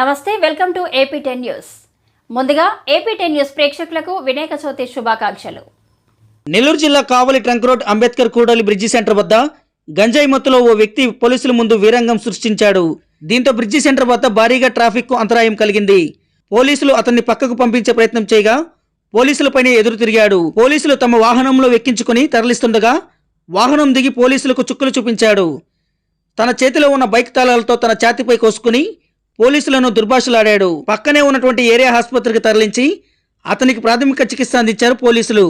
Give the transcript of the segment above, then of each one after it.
నమస్తే, welcome to AP10 news. ముందుగా AP10 news ప్రేక్షకులకు వినాయక చవితి శుభాకాంక్షలు. నెల్లూరు జిల్లా కావలి ట్రంక్ రోడ్ అంబేద్కర్ కూడలి బ్రిడ్జి సెంటర్ వద్ద గంజాయి మత్తులో ఓ వ్యక్తి పోలీసుల ముందు వీరంగం సృష్టించాడు. దీంతో బ్రిడ్జి సెంటర్ వద్ద భారీగా ట్రాఫిక్ కు అంతరాయం కలిగింది. పోలీసులు అతన్ని పక్కకు పంపించే ప్రయత్నం చేయగా పోలీసులపైనే ఎదురు తిరిగాడు. పోలీసులు తమ వాహనంలో ఎక్కించుకుని తరలిస్తుండగా వాహనం దిగి పోలీసులకు చుక్కలు చూపించాడు. తన చేతిలో ఉన్న బైక్ తాళాలతో తన ఛాతీపై కోసుకుని పోలీసులను దుర్భాషలాడాడు. పక్కనే ఉన్నటువంటి ఏరియా ఆసుపత్రికి తరలించి అతనికి ప్రాథమిక చికిత్స అందించారు పోలీసులు.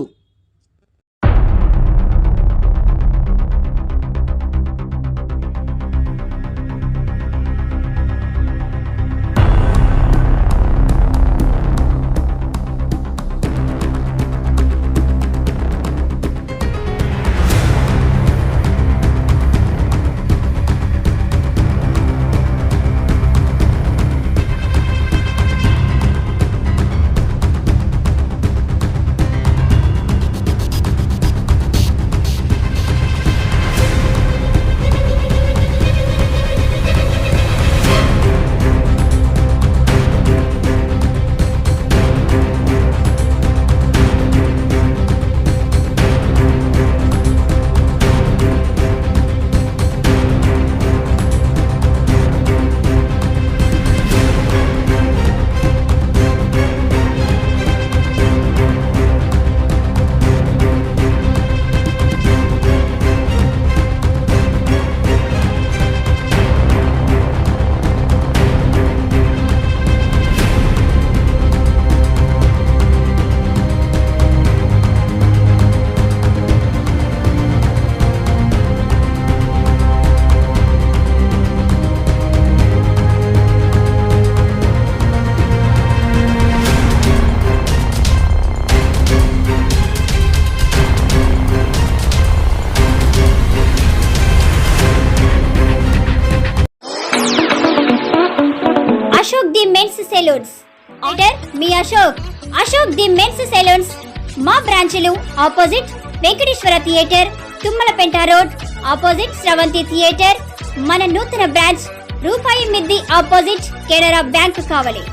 Ashok the men's saloons order మీ అశోక్ ది మెన్స్ సెలూన్స్ మా బ్రాంచ్లు opposite Venkateswara theatre, Tummalapenta road, opposite Sravanthi theatre. మన నూతన బ్రాంచ్ రూపాయి మిద్ది ఆపోజిట్ కెనరా బ్యాంక్ కావలి.